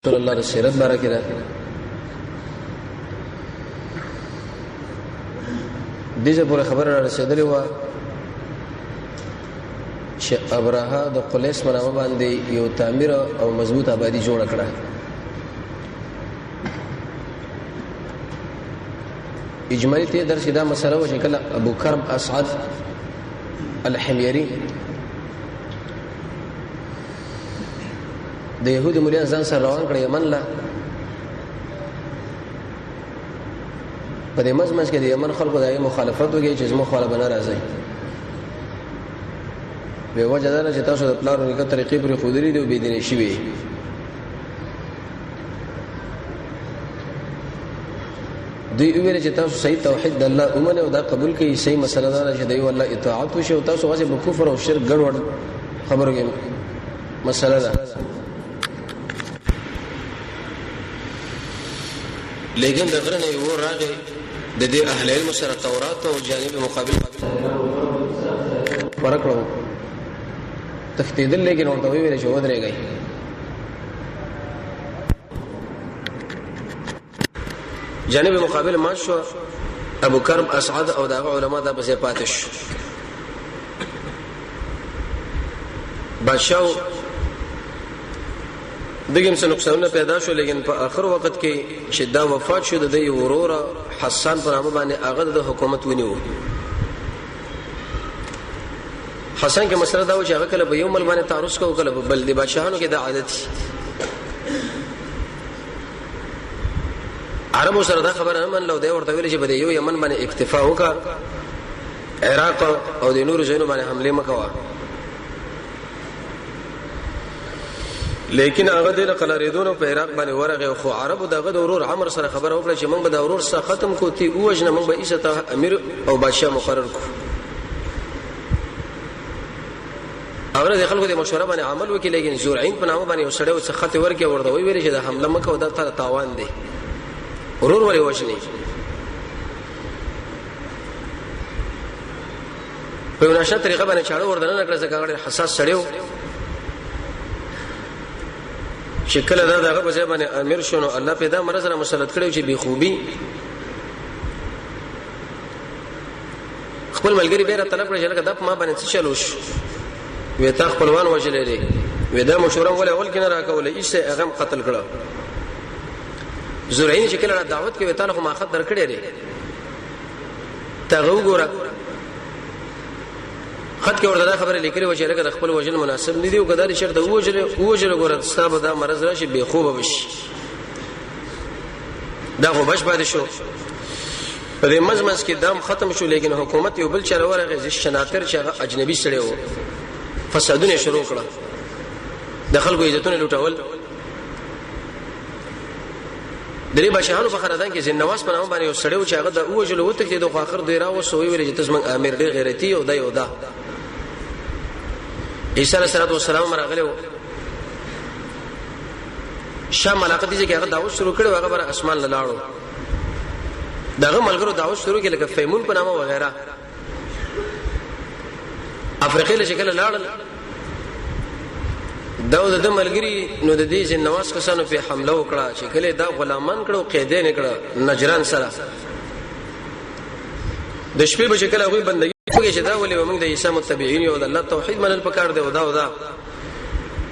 رسول الله د سیرت بارکه ده دغه پورې خبره را رسیدلې و چې ابراهه د قلیس منامه باندې یو تعمیر او مضبوط آبادی جوړ کړه. اجمالی ته درس دا مسله و چې کله ابو کرب اسعد الحميري د يهودي مليان ځان سره روان کړ یمن لا په دې مزمنځ کې د یمن خلکو دایي مخالفت وکړي چې زموږ خاله بنه راځي به وجه دا چې تاسو د پلانو نیکه طریقې پر خودري دی او بيدینه شي وي دوی ویل چې تاسو صحیح توحید د الله اومنه او دا قبول کړئ صحیح مسله دا چې دی والله اطاعت وشي او تاسو واځي په کفر او شرک ګډوډ خبرو کې مسله ده. لیکن د غره نه و راغی د دې اهل علم سره تورات او جانب مقابل فرق ورو تختیدل لیکن ورته ویل چې ودرېږي جانب مقابل ما شو ابو کرب اسعد او دغه علما دا پسې پاتش بادشاہ دغه څه نقصانونه پیدا شو لیکن په اخر وخت کې چې دا وفات شو د یو ورور حسان پر نامه باندې هغه د حکومت ونیو. حسن کې مسله دا و چې هغه کله په یو مل باندې تعرض کوي کله بل د بادشاہانو کې دا عادت عربو سره دا خبره من لو دی ورته ویل چې بده یو یمن باندې اکتفا وکا عراق او د نور زینو باندې حمله مکوا لیکن هغه د قلاریدونو په عراق باندې ورغه خو عربو دغه د ورور عمر سره خبره وکړه چې موږ به د ورور سره ختم کوتی او وجنه موږ به ایسته امیر او بادشاہ مقرر کو. هغه د خلکو د مشوره باندې عمل وکړي لیکن زورعين په نامه باندې وسړیو څخه خط ورکې ورته ویل چې د حمله مکه او د تاوان دی ورور ولې وښني په نشه طریقه باندې چاړه وردن کړه ځکه هغه حساس سړیو شکل دا دغه په ځای باندې امیر شونو الله پیدا مرز سره مسلط کړو چې بي خوبي خپل ملګری بیره طلب کړی چې لکه د ما باندې څه چلوش وې تا خپلوان وجلې وې دا مشوره ولې اول کې نه راکولې ایسه هغه قتل کړو. زورعين چې کله دعوت کې وته خو ما خط درکړې لري تاغه وګوره خط کې ورته خبره لیکلې و چې لکه خپل وجل مناسب نه دی او کداري شرط وجل ګوره ستاسو دا مرز راشي به خوبه وشي دا خو بش باندې شو په دې مزمنس کې دام ختم شو لیکن حکومت یو بل چل ورغه شناتر چې هغه اجنبي سړی و فسادونه شروع کړه د خلکو عزتونه لوټول درې بادشاہانو په خاندان کې زنواس په نامه باندې یو سړی و چې هغه د اوجل وته کې د اخر دی را وسوي ویل چې تاسو موږ امیر ډیر غیرتی او دای او دا عیسی علیه السلام راغله شام علاقه دي چې هغه دعوت شروع کړو هغه بر اسمان لاړو دغه ملګرو دعوت شروع کړي لکه فیمون په نامه وغیرہ افریقې له شکل لاړل داود د ملګری نو د دې زنواس کسانو په حمله وکړه چې کله دا غلامان کړو قیدین کړه نجران سره د شپې په شکل هغه بندګي کوي چې دا ولې موږ د عیسی متبعين یو د الله توحید منل پکار دی او دا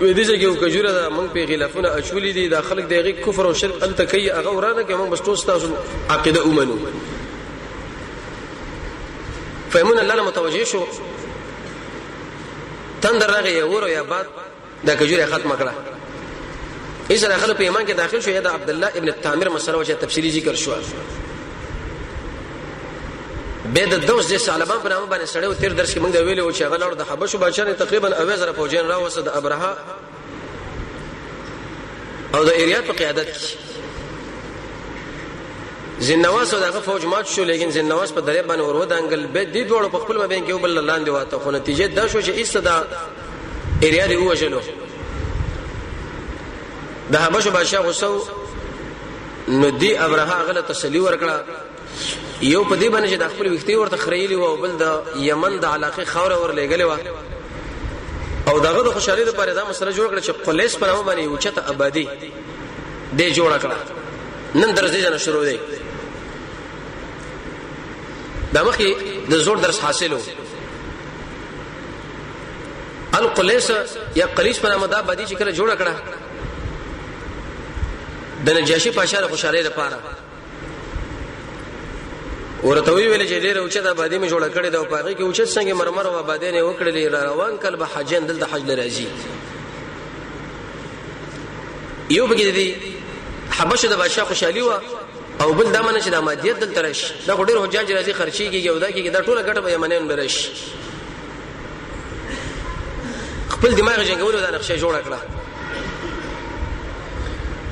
وې دې چې یو کجوره دا موږ په خلافونه اچولې دي د خلک دغه کفر او شرک ال تکي هغه ورانه کې موږ بس تاسو عقیده اومنو فهمون الله متوجه شو تندر راغی ورو یا بعد دا کجوره ختم کړه ایسه داخله په ایمان کې داخل شو یا د عبد الله ابن التامر مسله وجه تفصیلی ذکر شو به د دوس د سالبان په نامه باندې سړیو تیر درس کې موږ ویلو چې هغه لور د حبشو بادشاہ تقریبا اویز را فوجین را وسه د ابرهه او د ایریات په قیادت زنواس او دغه فوج مات شو لیکن زنواس په دریاب باندې ورو دانګل به د دوړو په خپل مابین کې وبل لاندې واته خو نتیجه دا شو چې ایسه دا ایریا دی وژلو د حبشو بادشاہ غوسو نو دی ابرهه غله تسلی ورکړه یو په دې باندې چې د خپل وختي ورته خړېلی و او بل د یمن د علاقه خوره ورلېګلې و او دغه د خوشالۍ لپاره دا مسله جوړ کړه چې قلیس په نامه باندې یو چته آبادی دې جوړ کړه نن درځي جن شروع دی دا مخکې د زور درس حاصلو القلیس یا قلیس په نامه دا باندې چې کله جوړ کړه د نجاشي پاشا د خوشاله لپاره ورته ویل چې ډېر اوچه دا باندې می جوړ کړي دا په هغه کې اوچه څنګه مرمر او باندې نه وکړلې روان کله به حجین دلته حج لراځي یو بګی دی حبشه د بادشاہ خوشالي وا او بل دمنه چې د مادیت دلته راشي دا ډېر حجاج راځي خرچي کیږي او دا کیږي دا ټوله ګټه به یمنین برش خپل دماغ جنگولو دا نقشه جوړ کړه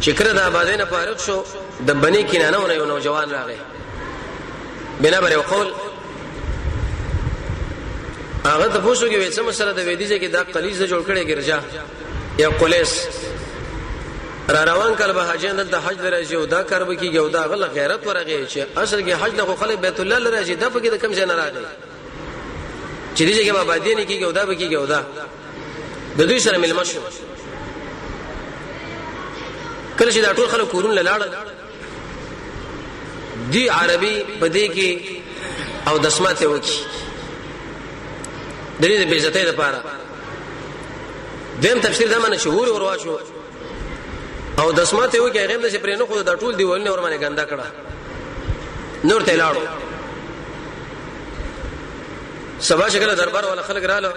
چې کړه د آبادی نه فارغ شو د بنی کنانه یو نوجوان راغی بنا بر قول هغه د پوسو کې وېڅ مسله د وېدیځه کې دا قلیز جوړ کړي ګرځا یا قلیس را روان کله به حاجیان د حج لراځي او دا کار به کیږي او دا غل غیرت ورغی چې اصل کې حج د خلک بیت الله لراځي دا په کې د کم ځای نه راغی چې دې کې به آبادی نه کیږي او دا به کیږي او دا د دوی سره ملما شو کله چې دا ټول خلک کورون لاړ دی عربي بده کې او دسماته وکي د دې به عزت لپاره دیم تفسیر دا معنی شهور ورواچو او دسماته وکي هغه د پرې نه خو دا ټول دی ولنه ور باندې ګندا کړه نور ته لاړو سبا شکل دربار ولا خلک رااله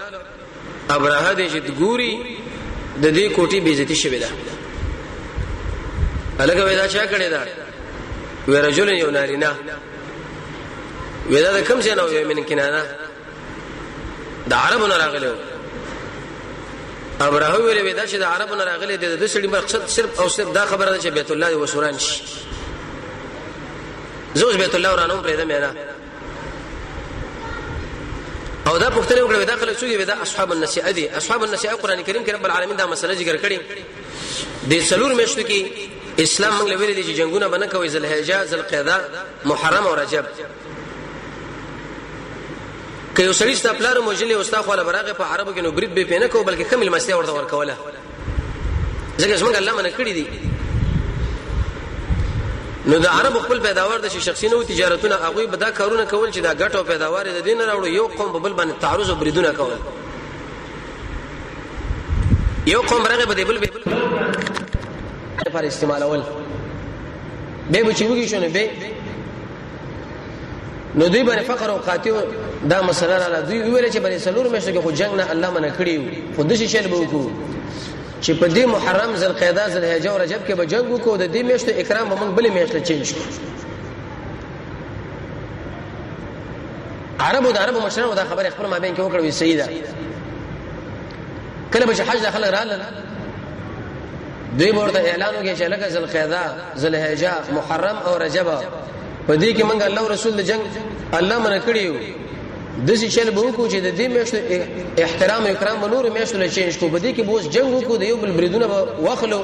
ابراهه دې چې ګوري د دې کوټي بیزتی شوی ده الګا ودا چا کړی دا ورجل یو نارینا ودا کوم څه نه وي من کنانا د عربونو راغلو ابراهیم ویل ودا چې د عربونو راغلي د سړي مقصد صرف او صرف دا خبره ده چې بیت الله او سوران شي زوج بیت الله ورانو پرې ده مینا او دا پختنه وکړه دا خلک څوګي ودا اصحاب النسیه دي اصحاب النسیه قران کریم کې رب العالمین دا مسله ذکر کړي د سلور میشتو کې اسلام موږ لویل دي چې جنگونه بنه کوي ذل حجه ذل قعده محرم او رجب که یو سړی ستپلار موجلی او ستا خو له براغه په عربو کې نو برید به پینه کو بلکې کمل مسته ورته ورکوله ځکه څنګه الله منه کړی دي نو د عربو خپل پیداوار د شخصي نو تجارتونه هغه به دا کارونه کول چې دا ګټو پیداوار د دین راوړو یو قوم په بل باندې تعرض او بریدونه کول یو قوم راغه به بل پر استعمال اول به بچوږي شونه به نو دوی باندې فقر او قاتل دا مسله را دوی ویل چې بری سلور مشه کې خو جنگ نه الله منه کړی خو د شي شل به وکړو چې په دې محرم ذل قعده ذل حجه او رجب کې به جنگ وکړو د دې میشته اکرام به موږ بلې میشته چینج عربو د عربو مشرانو دا خبره خپل ما بین کې وکړو سیده کله به حج داخله رااله دوی ورته اعلان وکړي چې لکه ذل قعده ذل حجه محرم او رجب په دې کې موږ الله او رسول د جنگ الله منه کړیو د څه چل به وکړو چې د دې میشته احترام او اکرام نور میشته له چینج کو په دې کې بوس جنگ وکړو د یو بل بریدونه واخلو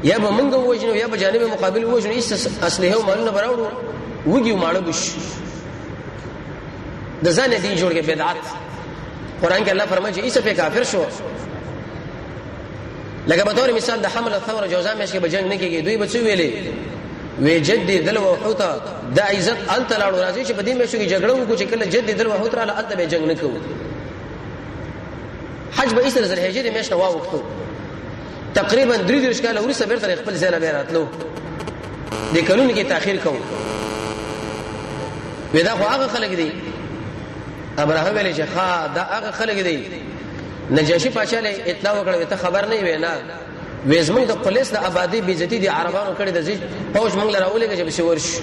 یا به موږ وژنو یا به جانب مقابل وژنو ایس اصله او مالونه براوړو وګیو ماړو بش د ځان دین جوړ کې بدعت قران کې الله فرمایي چې ایسه په کافر شو لکه به تور مثال د حمل الثوره جوزا مېش کې به جنگ نه کېږي دوی به څه ویلې وی جد دل وحوتا د عزت انت لاړو راځي چې په دې مېشو کې جګړه وکړو چې کله جد دل وحوت را لالته به جنگ نه کوو حج به ایسره زره هجری مېشنه واوختو تقریبا 3 کال ورسره بیرته خپل ځای نه راتلو د قانون کې تاخير کوو ودا خو هغه خلک دي ابراهیم علیه السلام دا هغه خلک دي نجاشی پاشا له اطلاع وکړه ته خبر نه وینا وېزمن د پولیس د آبادی بیزتی دي عربانو کړي د زی پوج موږ لراولې چې به ورش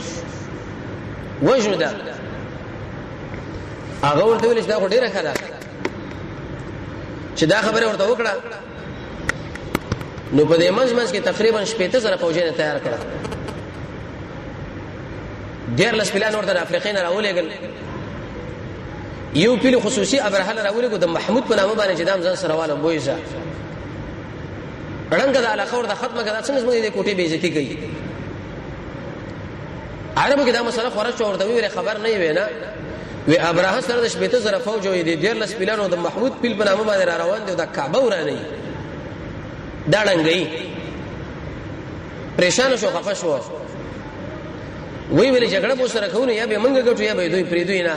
وژنو دا هغه ورته ویل چې دا ډیره ښه چې دا خبره ورته وکړه نو په دې منځ کې تقریبا 15000 فوجیان تیار کړه ډیر لس پلان ورته افریقین راولېګل یو پیل خصوصي ابراهل راولېګو د محمود په نامه باندې چې دام ځان سره واله بویزه رنګ د علاقه ور د ختمه کړه څنګه موږ دې کوټې بیزتی کوي عربو کې دا مسله خورج شو ورته ویل خبر نه وینا وی ابراهیم سره د 15000 فوج وي د ډیر لس پلانو د محمود پیل په نامه باندې را روان دي د کعبه ورانه دا ډنګي پریشان شو خفه شو وی ویل جګړه مو سره کوو یا به منګه ګټو یا به دوی پریدوی نه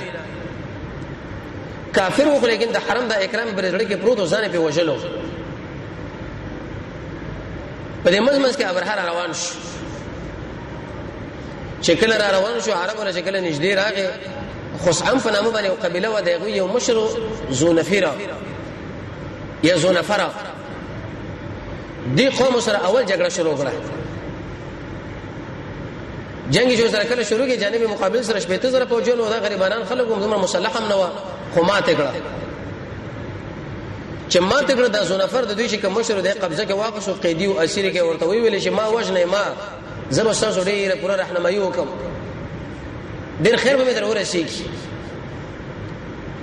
کافر وو لیکن د حرم د اکرام برزړه کې پروت ځان په وجلو په دې مزمز کې ابرهر روان شو شکل را روان شو عرب ولا شکل نږدې راغی خصعم په نامه باندې قبيله و دغه یو مشر زونفره یا زونفره دی قوم سره اول جګړه شروع کړه جنگ جو سره کله شروع کې جانب مقابل سره شپته زره پوجل او دا غریبانان خلک هم زموږ مسلح هم نه و خو ماته کړه چې ماته کړه د زونفر د دوی چې کوم مشر د قبضه کې واپس او قیدی او اسیر کې ورته ویل چې ما وجنه ما زبر تاسو ډیره پوره رحمایي وکم ډیر خیر به در ورسیږي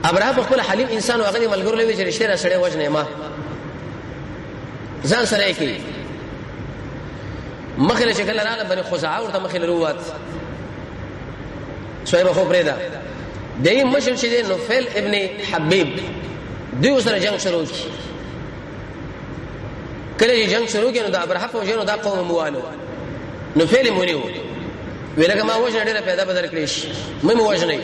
ابراهیم خپل حلیم انسان واغلی ملګرو لوي چې رشتہ را سړی وجنه ما ځان سره کوي مخله شکل راغله بني خزاعه ورته مخله روات صہیب خو پرېدا دای مشر چې نوفل ابن حبیب دوی سره جنگ شروع کی کله جنگ شروع کینو د ابراهیم فوجونو دا قوم موالو نوفل مونیو ویلګه ما وجه ډیره پیدا بدل کړی مې وجه نه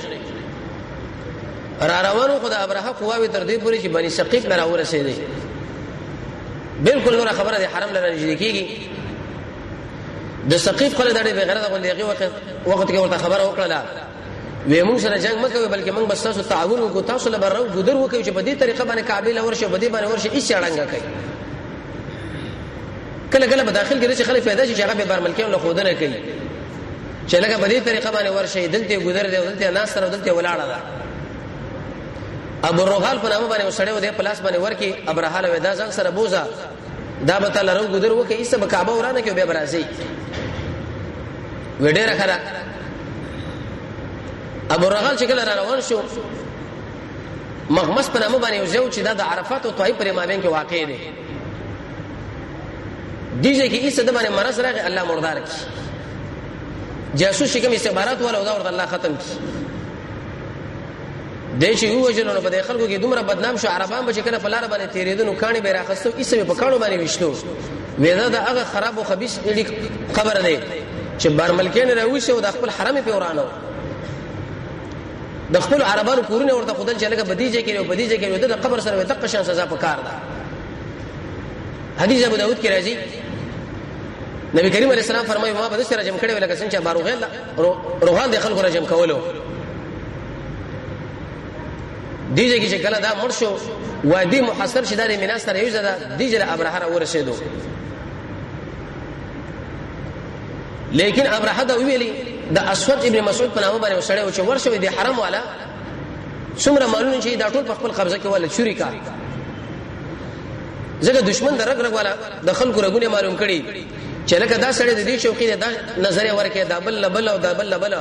را روانو خدای ابراهیم قواوی تر دې پوری چې بني ثقيف لرا ورسېدي بالکل نور خبره دي حرم لره نږدې کیږي د ثقيف خلک د دې بغیرته غونډي وخت کې ورته خبره وکړه وې موږ سره جنگ مکوي بلکې موږ بس تاسو تعاون وکړو تاسو له برو ګذر وکړو چې په دې طریقه باندې کعبه له ورشه په دې باندې ورشه هیڅ اړنګ کوي کله کله په داخل کې چې خلک پیدا شي چې هغه به بار ملکیان له خودنه کوي چې لکه په دې طریقه باندې ورشه دلته ګذر دی دلته ناس سره دلته ولاړه ده ابو الرغال په نامه باندې وسړیو د پلاس باندې ورکی ابراهاله ودا ځان سره بوزا دا به تعالی رو ګذر وکي ایسه به کعبه ورانه کې به برازي وډه راخره ابو الرغال چې کله را روان شو مغمس په نامه باندې یو چې د عرفات او طائف پر مابین کې واقع دی دیږي کې ایسه د باندې مرز راغی الله مردار کی جاسوس کوم استخبارات ولا دا ورته الله ختم کی دیشي یو وجنو په خلکو کې دومره بدنام شو عربان به چې کله په لار باندې تیرېدنو کاني به راخستو ایسه په کانو باندې وشتو وېدا دا هغه خراب او خبيث خبر دی چې بار ملکین راوښه او د خپل حرم په ورانو د خپل عربانو کورونه ورته خدای چې لکه بدیجه کې او بدیجه کې د قبر سره د قشان سزا په کار ده حدیث ابو داود کې راځي نبی کریم علیه السلام فرمایي ما به سره جمع کړي ولکه څنګه باروغه روحان د خلکو را جمع کولو دیږي چې کله دا مرشو وادي محصر شداري مینا سره یو ځدا دیجه ابراهره ورسېدو لیکن ابراهه دا ویلي د اسود ابن مسعود په نامه باندې وسړی او چې ورشو د حرم والا څومره مالونه چې دا ټول په خپل قبضه کې ول شریکا زګه دشمن درګ والا د خلکو رګونه معلوم کړي چې لکه دا سړی د دې شوقي دا نظر ورکه دا بل او دا بل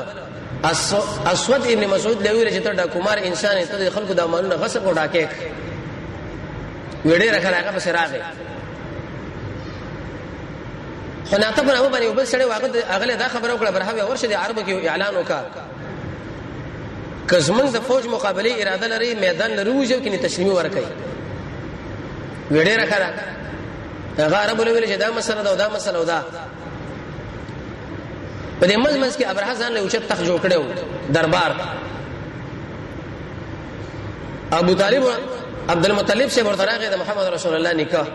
اسود ابن مسعود لوي چې ته دا کومار انسان ته خلکو د مالونه غصب او ډاکې وړي راخره هغه په راغی خناته په نامه باندې وبل سړی واغد اغله دا خبره وکړه برهاوی ورشه د عربو کې اعلان وکړ کزمن د فوج مقابله اراده لري میدان لروجو کې تسلیمي ورکړي وړي راخره هغه عربو لوي چې دا مسله دا په دې مزمز کې ابراهیم ځان له اوچت تخ جوړ کړو دربار ابو طالب عبد المطلب سے ورته راغی د محمد رسول الله نکاح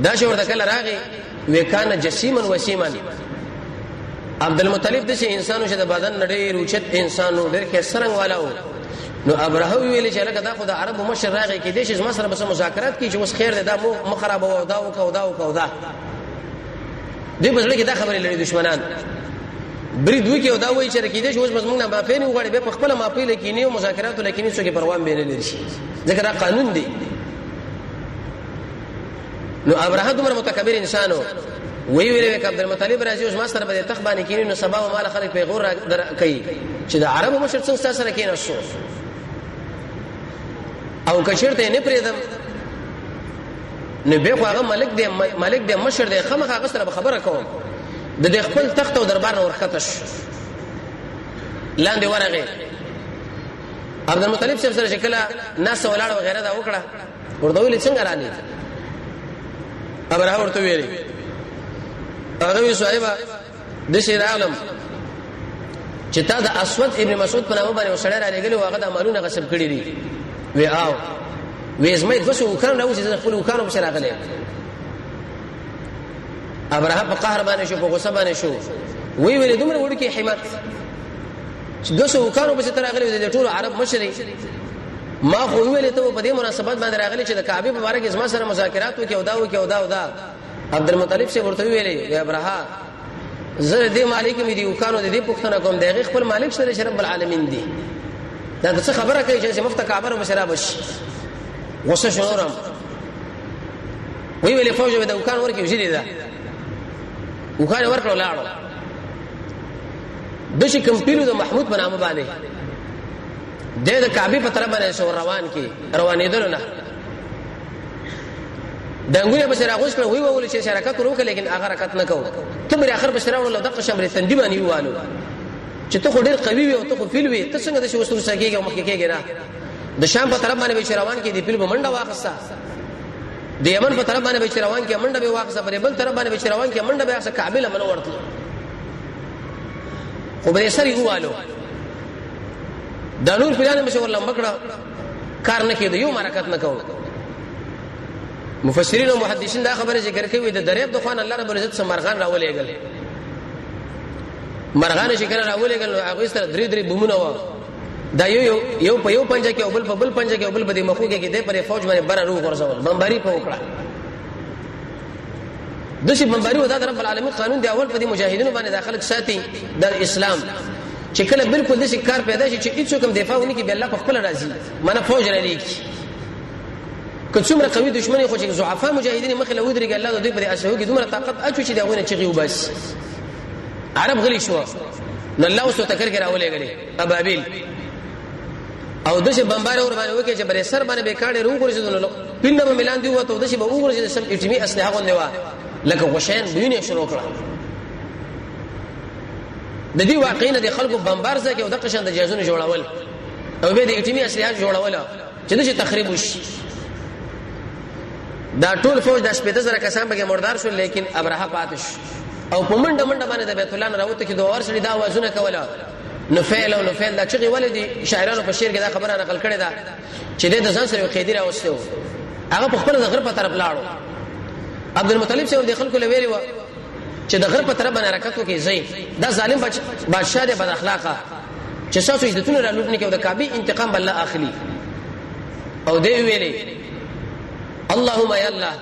دا چې ورته کله راغی وکانه جسیمن وسیمن عبد المطلب د انسانو چې د بدن نړۍ روچت انسانو ډېر کې سرنګ والاو نو ابراهیم ویل چې لکه دا خو د عربو مشر راغی کې د شي مسره بس مذاکرات کی چې اوس خیر ده مو خراب او دا دې بسړي کې دا خبرې لري دشمنان برید وی کې دا وایي چې کېدې شو اوس مزمن نه بافین وغړي به په خپل ماپی لکینی او مذاکرات لکینی څه کې پروان به نه لري ځکه دا قانون دی نو ابراهیم عمر متکبر انسانو وی ویل عبد المطلب راځي اوس ما سره به تخ باندې کینی نو سبا مال خلک پیغور کوي چې د عربو مشر څنګه سره کیناسو او کشرته نه پریدم نو به هغه ملک دی مشر دی خمخ هغه سره خبره کوم د خپل تخت او دربار نه ورختش لاندې ورغه عبد المطلب سره شکل ناس ولاړ وغیرہ دا وکړه ورته ویل څنګه رانی ابراه ورته ویلي هغه صاحبہ د شي عالم چې تا د اسود ابن مسعود په نامه باندې وسړی را لګلو هغه د مالونه غصب کړی دي وی آو وی زمې د وسو کار نه و چې خپل وکانو په شراغ لې ابراه په قهر باندې شو په غصه باندې شو وی ویل دومره وړ کې حمایت چې 200 وکانو په ستر راغلي د ټول عرب مشري ما خو ویل ته په دې مناسبت باندې راغلي چې د کعبه مبارک ازما سره مذاکرات وکي او دا عبد المطلب سے ورته ویلې یا ابراه زه دې مالک مې دی وکانو دې پښتنه کوم دغه خپل مالک سره رب العالمین دی دا څه خبره کوي چې مفت کعبه مشرا بش غصه شنورم وی ویلې فوج به د وکان ورکی وزیری دا وکان ورکړو لاړو د شي کمپیلو د محمود بن عمرو باندې د کعبه په طرف باندې شو روانېدل نه دنګونه به سره غوښ کړ وی وول چې شرکت وکړه لیکن هغه حرکت نه کو ته بل اخر به سره ول دغه شمرې تندې باندې ووالو چې ته خو ډیر قوي وي او ته خو فیل وي ته څنګه د شي وسور سګيږي او مخکې کېږي نه د شام په طرف باندې به روان کې دی فیل به منډه واخسته د یمن په طرف باندې به روان کې منډه به واخسته پر بل طرف باندې به روان کې منډه به واخسته کعبه لمن ورته خو به سره ووالو د نور پلان مشه ور لمبکړه کار نه کېد یو حرکت نه کوو مفسرین او محدثین دا خبره ذکر کوي د دریاب د خوان الله رب العزت سمرغان راولېګل مرغان شکر راولېګل هغه سره درې بمونه و دا یو په یو پنجه کې او بل په بل پنجه کې او بل په دې مخو کې د پرې فوج باندې بر روغ ورسول بمباری په وکړه د شي بمباری ودا رب العالمین قانون دی اول په دې مجاهدینو باندې داخله ساتي د اسلام چې کله بالکل د شي کار پیدا شي چې هیڅ کوم دفاع ونی کې به الله په خپل راضي منه فوج رالي که څومره قوي دشمني خو چې ضعفا مجاهدین مخله ودرېږي الله د دې پر اساسو کې دومره طاقت اچو چې داونه چغي وبس عرب غلي شو نو الله وسو تکر کې راولېګلې ابابیل او دشه بمبار اور باندې وکي چې بر سر باندې بیکاړې روغ ورسېدل پینډه به ملان دی وته دشه به وګورځي سم اټمی اسلحه غونډه وا لکه غشین دوینه شروع کړه د دې واقعینه د خلکو بمبار ځکه او د قشن د جهازونو جوړول او به د اټمی اسلحه جوړول چې دشه تخریب وشي دا ټول فوج د شپته سره کسان به مردار شو لیکن ابراه پاتش او په منډه باندې د بیت الله نه راوته کې دوه ورسړي دا وازونه کوله نو فعل دا چې ولدي شاعرانو په شعر کې دا خبره نقل کړې ده چې د ځان سره قیدی راوستو هغه په خپل د غرب په طرف لاړو عبد المطلب سے د خلکو لویری و چې د غرب په طرف باندې حرکت وکړي زئی دا ظالم بادشاہ دی بد اخلاقه چې تاسو عزتونه را لوټنه کې د کعبه انتقام بل اخلي او دی ویلي اللهم يا الله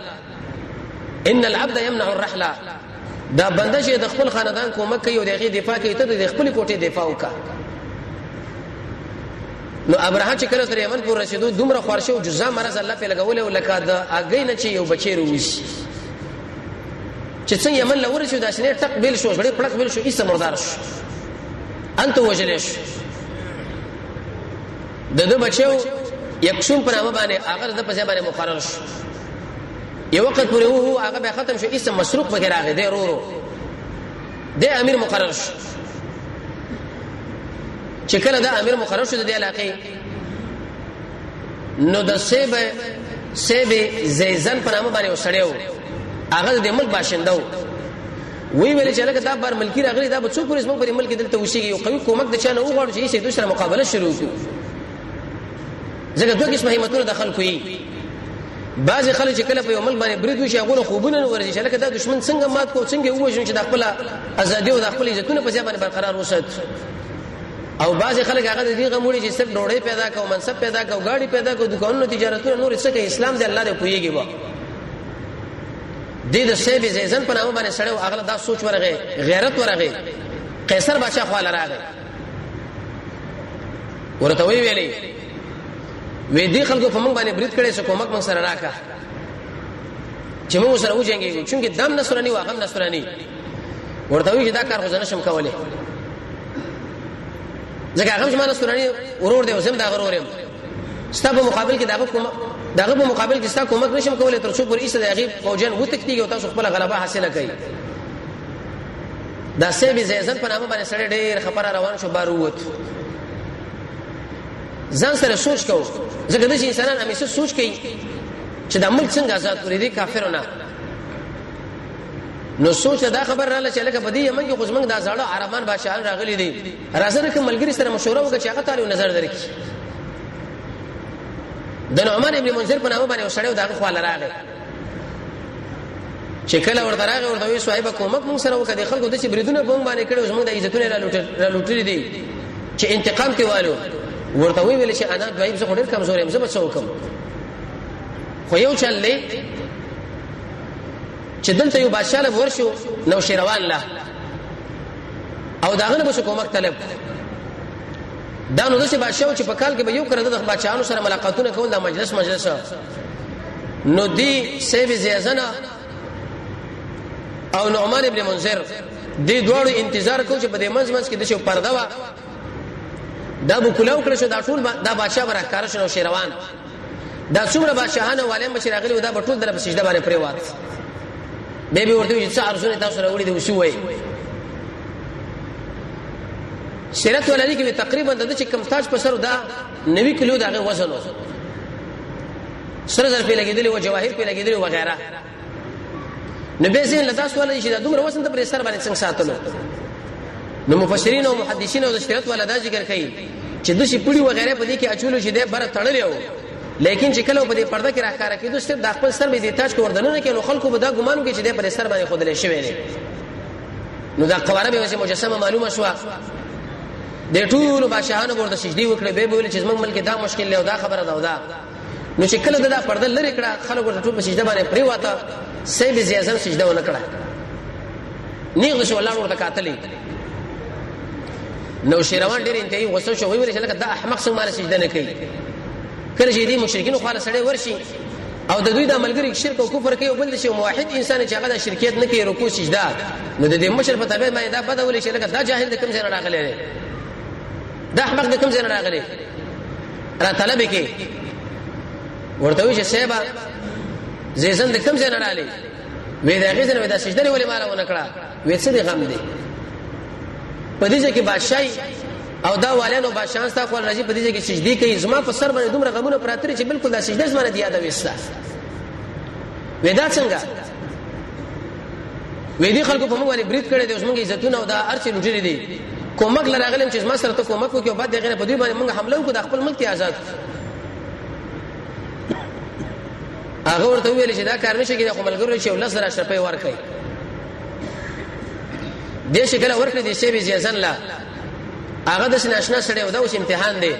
ان العبد يمنع الرحله دا بنده چې د خپل خاندان کومک کوي او دغه دفاع کوي ته د خپل کوټه دفاع وکا نو ابراهیم چې کله تر یمن پور رسیدو دومره خورشه او جزا مرز الله په لګول او لکه د اگې نه چې یو بچی رويش چې څنګه یمن لور شو دا شنه ټک بیل شو غړي پړک بیل شو ایسه مردار شو انت وجلش دغه بچو یکشون پر هغه باندې هغه د پځه باندې مقرر شو یو وخت پورې وو هغه به ختم شو اسم مسروق وغیرہ هغه دی ورو د امیر مقرر شو چې کله دا امیر مقرر شو د علاقې نو د سیب زیزن پر هغه باندې وسړیو هغه د ملک باشنده وی ویل چې لکه دا بار ملکی راغلی دا به څو پولیس موږ په ملک دلته وشيږي یو قوي کومک د چانه وغواړو چې یې دوسره مقابله شروع کړو زګه دوه قسمه همتونه داخل کوي بعض خلک چې کله په یو ملک باندې برید وشي هغه خوبونه نه ورځي چې لکه دا دشمن څنګه مات کو څنګه وښون چې د خپل ازادي او د خپل عزتونه په ځای باندې برقرار وسات او بعض خلک هغه د دې غموړي چې صرف ډوړې پیدا کوي منصب پیدا کوي ګاډي پیدا کوي دکانونو تجارتونه نور څه کوي اسلام دې الله دې کويږي وا دې د سیب زیزن په نامه باندې سړیو هغه دا سوچ ورغه غیرت ورغه قیصر بادشاہ خواله راغی ورته ویلې وې دې خلکو په موږ باندې برید کړي څه کومک موږ سره راکا چې موږ سره وځيږي چې دم نصراني واغم نصراني ورته وی چې دا کار غوښنه شم کوله ځکه هغه زمانه نصراني ورور دی وسم دا غرورم ستاسو مقابل کې داغه په مقابل کې ستاسو کومک نشم کولای تر څو پر ایسه دغه فوجن وتکتیږي او تاسو خپل غلبه حاصله کړئ دا سیب زیزن په نامه باندې سره ډېر خبره روان شو بار ووت ځان سره سوچ کو ځکه د انسانان همیشه سوچ کوي چې د ملک څنګه آزاد کړی دي کافرونه نو سوچ دا خبر رااله چې لکه بدی یمن کې خو زمنګ دا زړه عربان بادشاہان راغلي دي راځه کوم ملګری سره مشوره وکړي چې هغه تعالی نظر درکړي د نعمان ابن منذر په نامه باندې وسړیو دا خپل راغی چې کله ورته راغی ورته وی صاحب کومک مون سره وکړي خلکو د چې بریدونه بوم باندې کړو زموږ د عزتونه را لوټري دي چې انتقام کوالو ورته ویل چې انا دوی زه ډېر کمزور یم زه به څه وکم خو یو چلې چې دلته یو بادشاہ له ورشو نو شیروان له او داغه به کومک طلب دا نو د بادشاہ چې په کال کې به یو کړه د بادشاہانو سره ملاقاتونه کول د مجلس نو دی سیب زیزنه او نعمان ابن منذر دې دوړو انتظار کو چې په دې منځ کې د شو پرده وا دا بو کلاو کړ شو دا ټول دا بادشاہ برکار شنو شیروان دا څومره بادشاہانه والے مشر غلي دا ټول در په سجده باندې پریوات به ورته چې ارزونه تاسو راوړي دی وشو وای سیرت ولادي کې تقریبا د چې کم تاج په سر دا 90 کیلو دغه وزن و سره ظرف لګیدلی او جواهر په لګیدلی او وغیرہ نبی زين لدا سوال شي دا دومره وزن ته پر سر باندې څنګه ساتلو نو مفسرین او محدثین او سیرت ولدا ذکر کوي چې د شي پړي وغیرہ په دې کې اچولو شي د بر تړلې و لیکن چې کله په دې پرده کې راکاره کېدو ستر د خپل سر به دې تاج کو وردنونه کې نو خلکو به دا ګمان کوي چې د پر سر باندې خودلې شوی دی نو دا قواره به مجسمه معلومه شو د ټول بادشاہانو ورته سجدي وکړي به ویل چې زمنګ ملک دا مشکل له دا خبره دا نو چې کله دا پرده لری کړه خلکو ورته ټول په سجده باندې پری واته سیب زیازن سجده ونه کړه نیغ شو الله ورته قاتلی نو شیروان ډېر انتهایی غوسه شو ویل چې لکه دا احمق څنګه مال سجده نه کوي کله چې دې مشرکین خو له سړی ورشي او د دوی د عملګری شرک او کفر کوي او بل شي موحد انسان چې هغه د شرکیت نه کوي رکوع سجده نو د دې مشر په تابع باندې دا بده ولې چې لکه دا جاهل د کوم ځای راغلی دی دا احمق د کوم ځای راغلی را طلب کې ورته وی چې سیبا زیزن د کوم ځای راغلی وې دا غیزن وې دا سجده ولې مال ونه کړه وې څه دی غم دی په دې کې بادشاہي او دا والانو بادشاہان ستا خپل راځي په دې کې سجدي کوي زما په سر باندې دومره غمونه پراتري چې بالکل دا سجده زما نه دی یاد وستا ودا څنګه وې دي خلکو په موږ باندې برید کړي دي اوس موږ عزتونه او دا ارچ لوټري دي کومک لراغلم چې ما سره ته کومک وکړو بعد دغه په دوی باندې موږ حمله وکړو د خپل ملک آزاد هغه ورته ویل چې دا کار نشي کېږي خو ملګرو چې ولس را شرپې ورکړي دې شکل ورکړي دې سی بي ځان لا هغه د ناشنا سره او دا اوس امتحان دی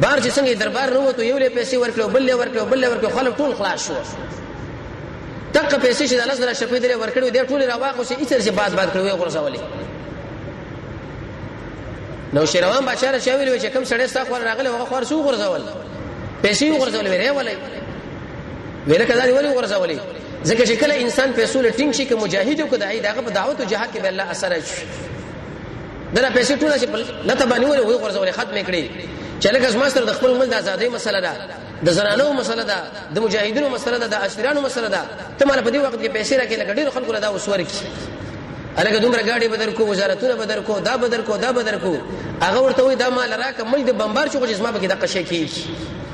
بار چې څنګه دربار نه وته یو له پیسې ورکړو بل ورکړو خلک ټول خلاص شو تک پیسې چې د الله سره شپې دې ورکړو دې ټول راواخو چې ایثر چې باد کړو غرزولې نو شیروان بادشاہ شاویل چې کوم سړی ستا خور راغله هغه خور شو غرزول پیسې غرزول ویره ولې ویره کدا دی ولې غرزولې ځکه چې کله انسان پیسې لټینګ شي کې مجاهد او کداعي دغه په دعوت او جهاد کې به الله اثر شي دا پیسې ټول چې لته باندې ولې غرزولې ختم کړي چې لکه زماستر د خپل مل د ازادۍ مسله ده د زنانو مسله ده د مجاهدینو مسله ده د اشرانو مسله ده ته مال په دې وخت کې پیسې راکې لکه ډېر خلکو دا وسور کی الګ دومره گاډي بدر کو وزارتونه بدر کو دا بدر کو هغه ورته وي دا مال راکه مې د بمبار شو چې ما به کې د قشه کی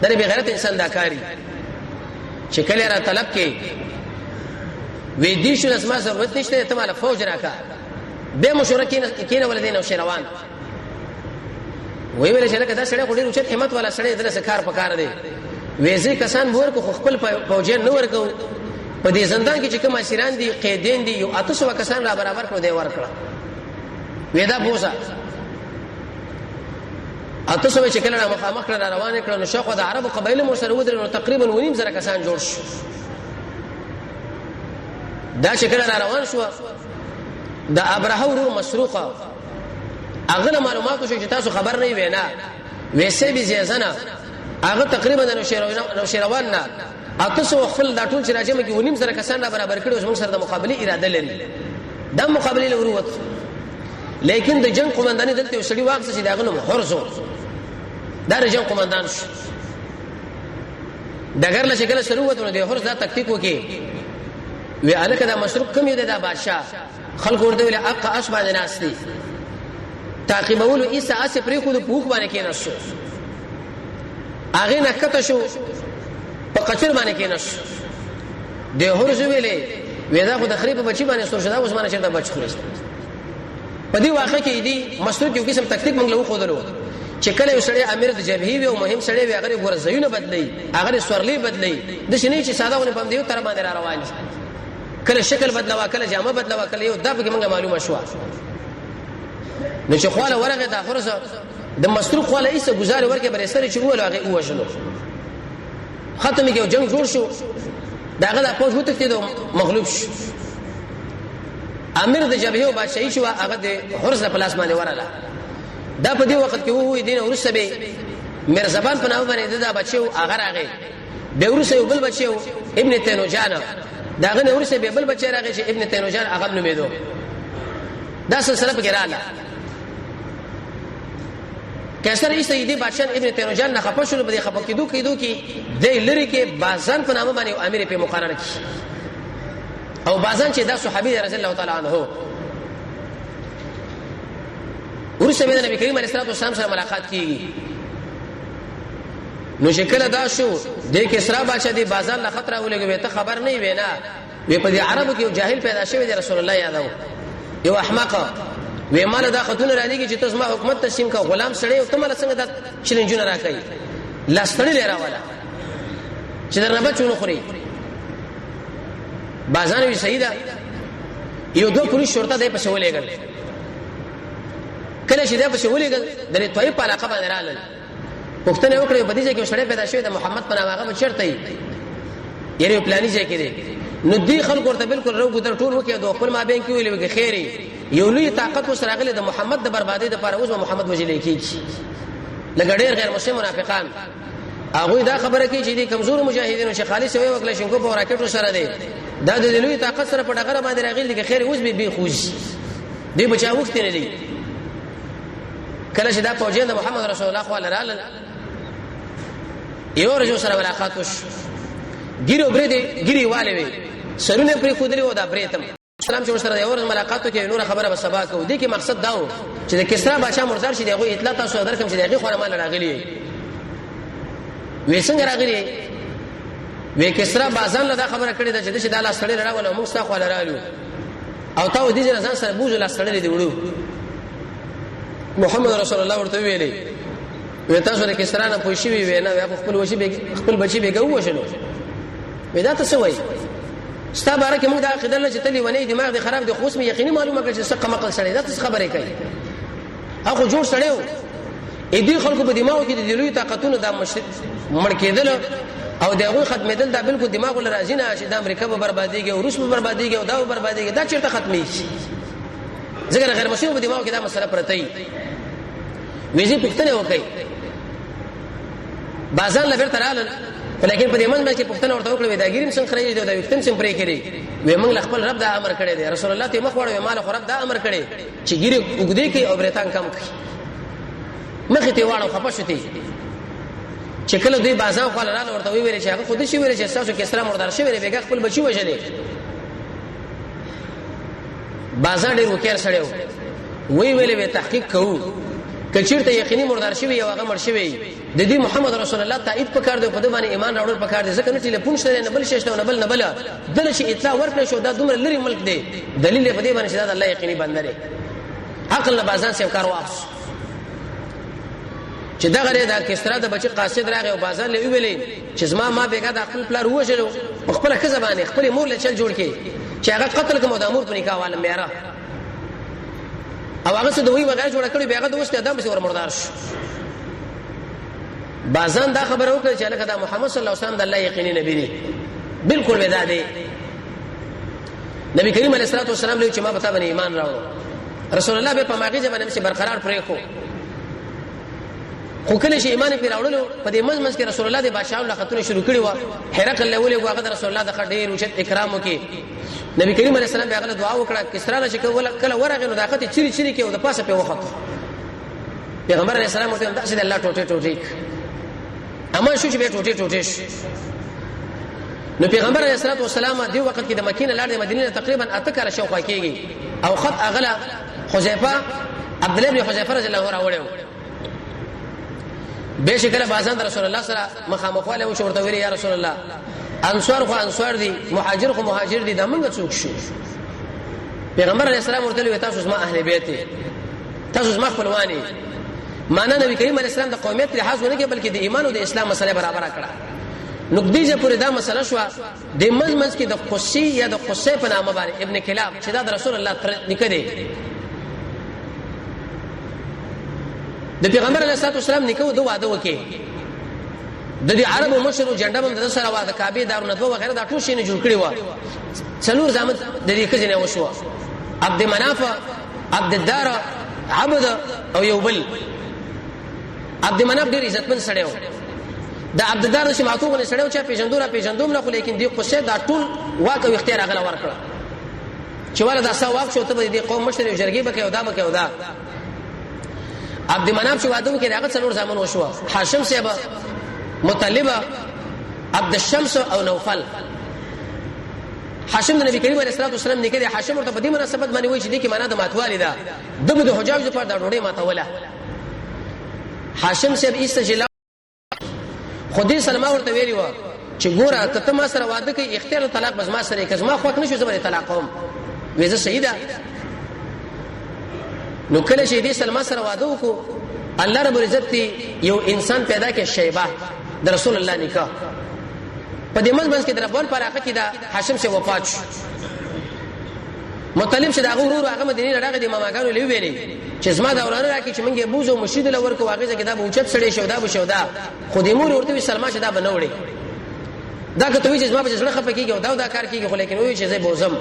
دا به غیرت انسان دا کاری چې کله را طلب کې وې دې شو اسما ضرورت نشته ته مال فوج راکا به مشوره کینه ولدین او شیروان وی ویل چې لکه دا سړی خو ډېر اوچت همت والا سړی درس کار پکار دی وېزي کسان ورکو خپل فوجین نو ورکو په دې زندان کې چې کوم اسیران دي قیدین دي یو اتسو کسان را برابر کړو دی ورکړه وېدا بوزا اتسو چې کله مخامخ کړه روان کړه نو شاخو د عربو قبایل مو سره ودرنو تقریبا 9.5 کسان جوړ شو دا چې کله روان شو د ابرهه ورور مسروقه اغه معلوماتو چې تاسو خبر نه وینا وېسې به زیزنه هغه تقریبا نو شیروان نه اتاسو خپل دا ټول چې راځي مګي ونیم سره کسان را برابر کړي اوس موږ سره د مقابله اراده لري د مقابله لوروت لیکن د جنگ قومنداني دلته وسړي واغس چې داغه نو حرزو دا جنگ قومندان شو دغه له شکل سروت نو د حرز دا تکتیک وکي وی الکه دا مشروق کم یو د بادشاہ خلق ورته ویل اق اشبا الناس دي تعقیبولو ایسا اسی پری خود پوخ باندې کې نشو اغه نکته شو په قچر باندې کې نشو د هرز ویلې وېدا خو د خري په بچي باندې سور شدا اوس باندې چرته بچ خوري په دې واقع کې دي مسعود یو قسم تکلیف موږ له خو درو چې کله یو سړی امیر د جبهې وي او مهم سړی وي هغه ګور زيونه بدلی هغه سورلي بدلی د شنه چې ساده ونه پم دیو تر باندې را روان کله شکل بدلوا کله جامه بدلوا کله یو دغه موږ معلومه شو نو چې خواله ورغه د اخرسه د مسروق خواله ایسه گزار ورکه بر سره چې وله هغه وښلو ختمه کې جنگ جوړ شو داغه د پوز وته کېدو مغلوب شو امیر د جبهه او بادشاہي شو هغه د حرس په لاس باندې وراله دا په دې وخت کې وو دین ورسره به مرزبان په نامه باندې دا بچو هغه راغی به ورسره یو بل بچو ابن تینوجان داغه نه ورسره به بل بچی راغی چې ابن تینوجان هغه نومېدو دا سلسله په ګراله کیسر ای سیدی بادشاہ ابن تینوجان نه خپه شول په دې خپه کېدو کې د لری کې بازان په نامه باندې امیر په مقرر کی او بازان چې دا صحابي رضی الله تعالی عنہ ورسره د نبی کریم علیه الصلاه والسلام سره ملاقات کیږي نو شکل دا شو د کسرا بادشاہ دی بازار له خطر ولګوي ته خبر نه وینا وی په دې عربو کې یو جاهل پیدا شوی دی رسول الله یادو یو احمق وی مال دا خاتون را لګي چې تاسو ما حکومت تسلیم کا غلام سړی او ته مال څنګه دا چیلنجونه راکړي لاستړي لرا والا چې درنه بچو خوري بازار وی سیدا یو دوه پولیس شرطه دای په شولېګل کله چې دا په شولېګل د توي په علاقه باندې رالل پښتنه وکړي په دې ځای کې شړې پیدا شوی د محمد په نامه هغه چرته یې پلاني ځای کې دی نو دې خلکو ورته بالکل روغ در ټول وکي د خپل مابین کې ویلې وکي خیري یو لوی طاقت وسره غلې د محمد د بربادي لپاره اوس محمد وجلې کیږي لګډیر غیر مسلمان منافقان هغه دا خبره کوي چې دې کمزور مجاهدینو چې خالص وي وکړي شنکو په راکټو سره دی دا د لوی طاقت سره په ډغره باندې راغلي کې خیر اوس به خوش دې بچا وخت نه دی کله چې دا پوجي د محمد رسول الله صلی الله علیه وسلم یو رجو سره ملاقات وش ګیرو برې دې ګيري والے وي سرونه پرې خودلې و دا برېتم اسلام چې سره یو ملاقات کې نور خبره به سبا کو دي کې مقصد دا و چې د کسرا بادشاہ مردار شي دغه اطلاع تاسو درکم چې دغه خو مال راغلي وې څنګه راغلي وې کسرا بازان له دا خبره کړې ده چې د الله سره راغله موږ تاسو خو لرالو او تاسو دې ځان سره بوج الله سره دې وړو محمد رسول الله ورته ویلي وې تاسو له کسرا نه پوښي وی نه خپل بچي به وښلو وې دا تاسو وایي ستا بارکه موږ دا عقیده لرو چې تلی ونی دماغ دی خراب دی خو اسمه یقیني معلومه کړي چې څه قمقل سړی دا څه خبره کوي هغه جوړ سړیو اې دې خلکو په دماغ کې د لوی طاقتونو دا مړ کېدل او دغه ختمېدل دا بالکل دماغ ول راځي نه چې د امریکا په برباديږي او روس په برباديږي او دا په برباديږي دا چیرته ختمي شي ځکه غیر مسلمان په دماغ کې دا مسله پرته وي ویزه پښتنه وکي بازار لبر ترال لیکن په دې من باندې پښتنه ورته وکړه دا ګیرم څنګه خړې دی دا وختم څنګه پرې کړی وې موږ خپل رب دا امر کړی دی رسول الله ته مخ وړو مال خو رب دا امر کړی چې ګیره وګدې کې او برتان کم کړي مخ ته واړو خپشتي چې کله دوی بازار خو لاله ورته ویل چې هغه خود شي ویل چې تاسو کې اسلام مردار شي ویل بیګه خپل بچي وژلې بازار ډیر وکړ سړیو وی ویلې به تحقیق کوو کچیرته یقیني مردار شي وي او هغه مر شي وي د دې محمد رسول الله تایید پکار دی په دې باندې ایمان راوړل پکار دی ځکه نه ټلیفون شته نه بل شته نه بل دل شي اطلاع ورکړي شو دا دومره لري ملک دی دلیل په دې باندې چې دا الله یقیني بنده دی عقل نه بازان سم کار واپس چې دا غره دا کسرا د بچی قاصد راغی او بازار له ویلې چې زما ما بیګا د خپل پلار وژلو خپل خزبانه خپل مور له چل جوړ کې چې هغه قتل کوم د امور په نکاح والم میرا او هغه څه دوی وغیرہ جوړ کړی بیګا د وسته ادم به ور مردار شو بازان دا خبر وکړه چې لکه دا محمد صلی الله علیه وسلم د الله یقیني نبی دی بالکل ودا دی نبی کریم علیه الصلاه والسلام له چې ما پتا باندې ایمان راوړو رسول الله به په ماغي ځمانه کې برقرار پرې خو کله چې ایمان پر راوړلو په دې منځ کې رسول الله د بادشاہ الله خطونه شروع کړي و هرقل له ولې هغه رسول الله د خډیر وشت اکرام وکي نبی کریم علیه السلام به دعا وکړه کسرا له چې کله ورغه نو داخته چری کې او د پاسه په وخت پیغمبر علیه السلام ورته داسې د الله ټوټه اما شو چې به ټوټه نو پیغمبر علیه الصلاه والسلام دی وخت کې د مکینه لاړ د مدینه تقریبا اته کال شوخه کېږي او خط اغلا حذیفه عبد الله بن حذیفه رضی الله عنه راوړو بشکره بازان رسول الله سره مخامخواله او شورته ویل یا رسول الله انصار خو انصار دي مهاجر خو مهاجر دي دا موږ څوک شو پیغمبر علیه السلام ورته وی تاسو زما اهل بیت تاسو زما خپلوانی معنا نبی کریم علیه السلام د قومیت لحاظ ونه کې بلکې د ایمان او د اسلام مسله برابر کړه نو دیجه پورې دا مسله شو د منځ کې د قصي یا د قصي په نامه باندې ابن کلاب چې دا د رسول الله نکړي د پیغمبر علیه السلام نکوه دوه واده وکي د دې عربو مشرو جنډه باندې د سره واده کعبه دارالندوه وغیرہ دا ټول شي نه جوړ کړی و څلور زامن د دې کزنه وشو عبد مناف عبد الدار عبد او یوبل عبد مناف ډیر عزتمن سړی و د عبد الدار چې معتوغ نه سړی و چې پیژندوم نه خو لیکن دی قصه دا ټول واک او اختیار غلا ورکړه چې ولا دا سا واک شو ته د قوم مشر یو جرګي بکې او دا عبد مناف چې واده وکړي هغه څلور زامن وشو هاشم صاحب مطلبه عبد الشمس او نوفل هاشم د نبی کریم علیه السلام نکړي هاشم ورته په دې مناسبت باندې وایي چې دې کې معنا د ماتوالي ده د حجاب لپاره د ډوډۍ ماتوله هاشم صاحب استجلا خودي سلمہ ورته ویلی و چې ګوره کته ما سره واده کوي اختیار طلاق بس ما سره کزما خوښ نشو زبر طلاق کوم وېزه سیده نو کله چې دې سلمہ سره واده وکړو الله رب العزت یو انسان پیدا کړي شیبه د رسول الله نکاح په دې منځ کې د ربول پر هغه کې دا هاشم سے وفات شو مطلب شه دا غرور هغه مدینه راغی د ماماګانو لوي ویلي چې زما دا ورانه راکې چې منګه بوزو مسجد لور کو واغې ځکه دا بوچت سړې شو دا بشودا خو دې مور ورته سلمہ شه دا بنوړي دا کته وی چې زما په ځړه خپه کیږي او دا کار کیږي خو لیکن وی چې زه بوزم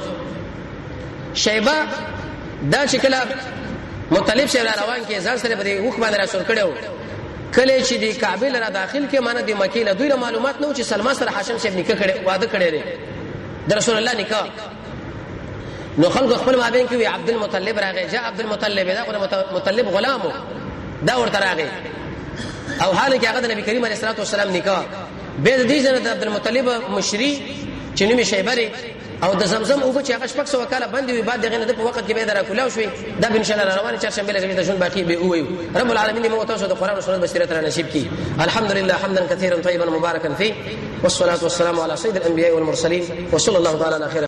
شیبه دا چې کله مطلب شه روان کې ځان سره په وخت باندې راشور کړو کله چې د کعبه لره داخل کې معنی د مکې له دوی معلومات نو چې سلمہ سره هاشم صاحب نکاح کړي واده کړي لري د رسول الله نکاح نو خلق خپل مابین کې عبد المطلب راغی جاء عبد المطلب دا مطلب غلامو دا ورته راغی او حال کې هغه د نبی کریم علیه السلام نکاح به د دې جن د عبد المطلب مشری چې نوم شیبری او د زمزم او چې هغه شپږ سو وکاله باندې وي بعد دغه په وخت کې به درا کولاو شوي دا ان شاء الله روانه چرشنبه لګي د ژوند باقي به وي رب العالمین مو تاسو د قران او سنت بصیرت را نصیب کی الحمدلله حمدا كثيرا طيبا مباركا فيه والصلاه والسلام على سيد الانبياء والمرسلين وصلى الله تعالى على خير